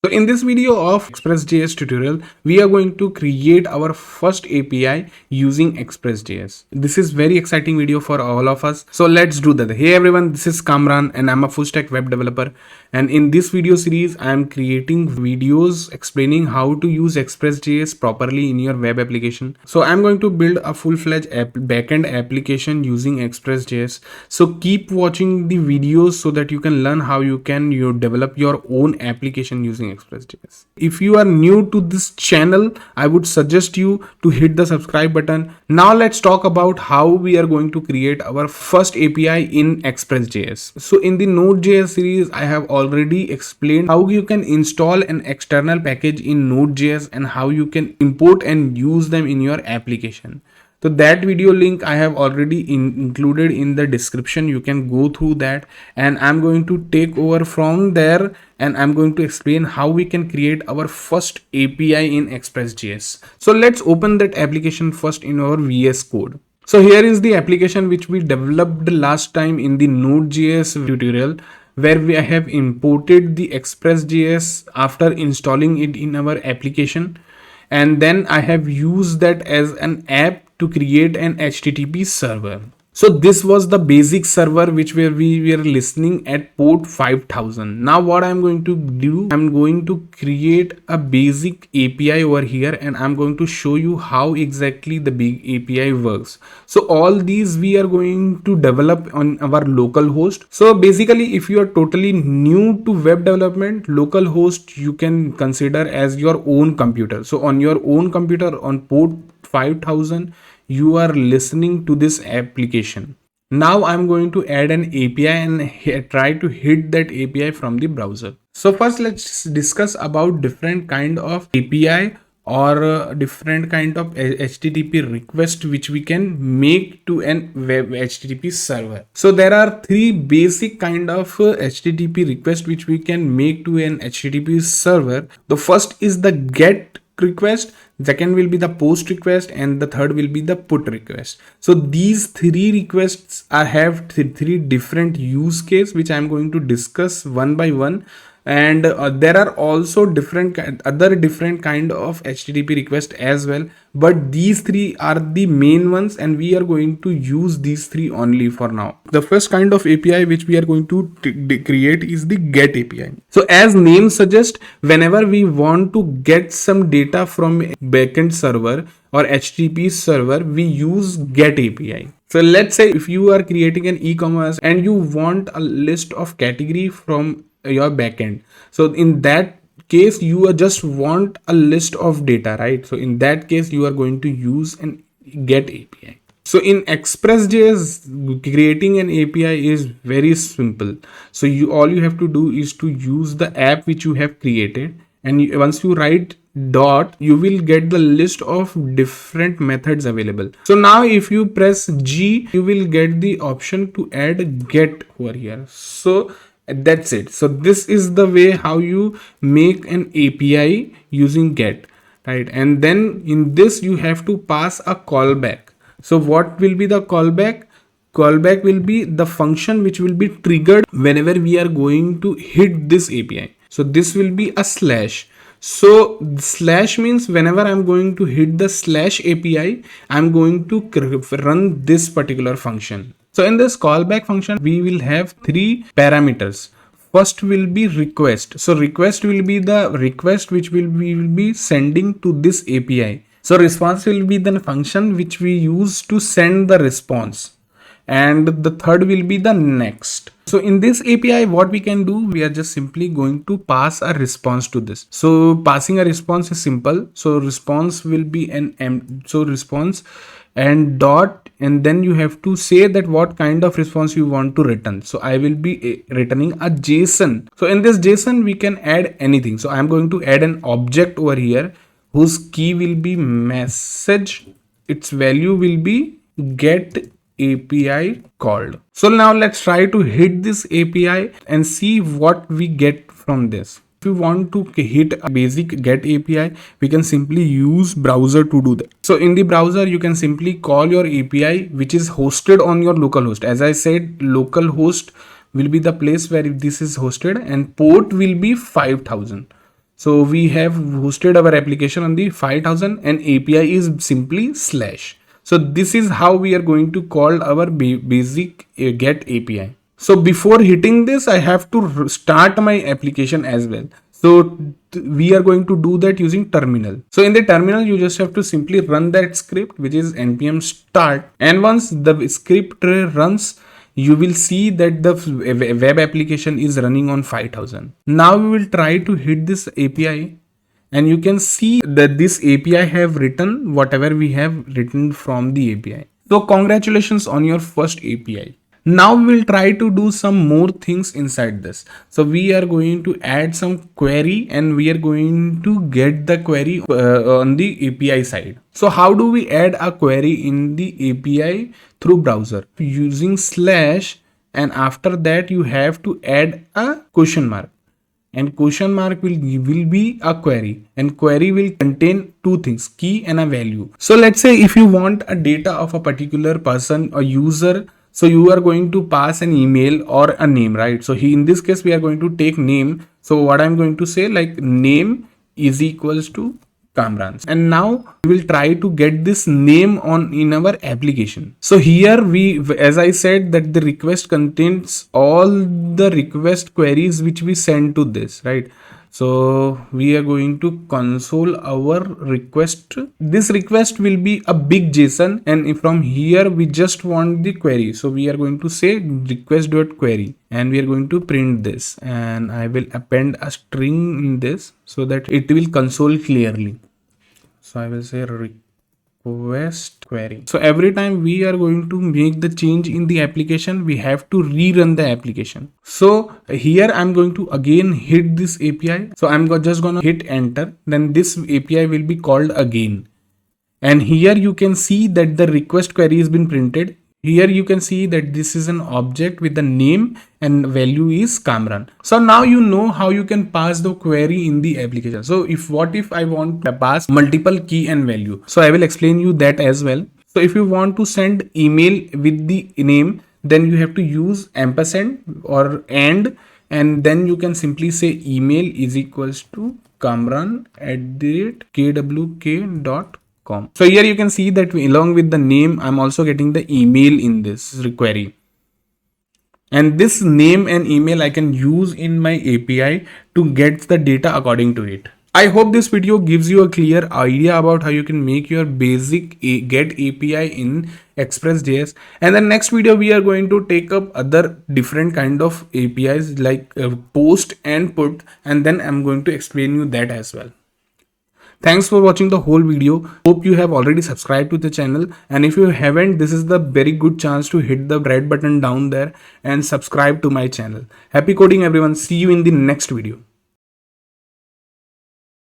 So in this video of Express.js tutorial, we are going to create our first API using Express.js. This is very exciting video for all of us. So let's do that. Hey everyone, this is Kamran and I'm a full stack web developer. And in this video series, I am creating videos explaining how to use Express.js properly in your web application. So I'm going to build a full-fledged backend application using Express.js. So keep watching the videos so that you can learn how you can develop your own application using Express.js. If you are new to this channel, I would suggest you to hit the subscribe button. Now let's talk about how we are going to create our first API in Express.js. So in the Node.js series, I have already explained how you can install an external package in Node.js and how you can import and use them in your application. So that video link I have already included in the description. You can go through that and I'm going to take over from there and I'm going to explain how we can create our first API in Express.js. So let's open that application first in our VS Code. So here is the application which we developed last time in the Node.js tutorial, where we have imported the Express.js after installing it in our application. And then I have used that as an app to create an HTTP server. So this was the basic server which we were listening at port 5000. Now what I'm going to do, I'm going to create a basic API over here and I'm going to show you how exactly the big API works. So all these we are going to develop on our local host. So basically if you are totally new to web development, local host you can consider as your own computer. So on your own computer on port 5000, you are listening to this application. Now I'm going to add an API and try to hit that API from the browser. So first let's discuss about different kind of API or different kind of HTTP request which we can make to an web HTTP server. So there are three basic kind of HTTP request which we can make to an HTTP server. The first is the GET request, second will be the post request, and the third will be the put request. So these three requests have three different use case which I am going to discuss one by one. And there are also other different kind of HTTP request as well, but these three are the main ones and we are going to use these three only for now. The first kind of API which we are going to create is the GET API. So as name suggests, whenever we want to get some data from a backend server or HTTP server, we use GET API. So let's say if you are creating an e-commerce and you want a list of category from your backend, so in that case you just want a list of data, right? So in that case you are going to use an GET API. So in Express.js, creating an API is very simple. So all you have to do is to use the app which you have created, and once you write dot, you will get the list of different methods available. So now if you press G, you will get the option to add GET over here. So that's it. So this is the way how you make an API using GET, right? And then in this you have to pass a callback. So what will be the callback? Callback will be the function which will be triggered whenever we are going to hit this API. So this will be a slash. So slash means whenever I'm going to hit the slash API, I'm going to run this particular function. So in this callback function, we will have three parameters. First will be request. So request will be the request which we will be sending to this API. So response will be the function which we use to send the response. And the third will be the next. So in this API, what we can do, we are just simply going to pass a response to this. So passing a response is simple. So response will be response and dot, and then you have to say that what kind of response you want to return. So I will be returning a JSON. So in this JSON, we can add anything. So I'm going to add an object over here whose key will be message. Its value will be get API called. So now let's try to hit this API and see what we get from this. If you want to hit a basic GET API, we can simply use browser to do that. So in the browser, you can simply call your API, which is hosted on your localhost. As I said, localhost will be the place where this is hosted and port will be 5000. So we have hosted our application on the 5000 and API is simply slash. So this is how we are going to call our basic get API. So before hitting this, I have to start my application as well. So we are going to do that using terminal. So in the terminal, you just have to simply run that script, which is npm start. And once the script runs, you will see that the web application is running on 5000. Now we will try to hit this API, and you can see that this API have written whatever we have written from the API. So congratulations on your first API. Now we will try to do some more things inside this. So we are going to add some query, and we are going to get the query on the API side. So how do we add a query in the API through browser? Using slash, and after that you have to add a question mark. And question mark will be a query, and query will contain two things, key and a value. So let's say if you want a data of a particular person or user, so you are going to pass an email or a name, right? So in this case we are going to take name. So what I'm going to say, like name is equals to Kamran, and now we will try to get this name on in our application. So here we, as I said, that the request contains all the request queries which we send to this, right? So we are going to console our request. This request will be a big JSON, and from here we just want the query. So we are going to say request.query, and we are going to print this, and I will append a string in this so that it will console clearly. So I will say request query. So every time we are going to make the change in the application, we have to rerun the application. So here I'm going to again hit this API. So I'm just gonna hit enter. Then this API will be called again. And here you can see that the request query has been printed. Here you can see that this is an object with the name and value is Kamran. So now you know how you can pass the query in the application. So what if I want to pass multiple key and value? So I will explain you that as well. So if you want to send email with the name, then you have to use ampersand or and then you can simply say email is equals to kamran@kwk.com. So here you can see that along with the name, I'm also getting the email in this query. And this name and email I can use in my API to get the data according to it. I hope this video gives you a clear idea about how you can make your basic get API in Express.js. And the next video we are going to take up other different kind of APIs like post and put, and then I'm going to explain you that as well. Thanks for watching the whole video. Hope you have already subscribed to the channel, and if you haven't, this is the very good chance to hit the red button down there and subscribe to my channel. Happy coding everyone. See you in the next video.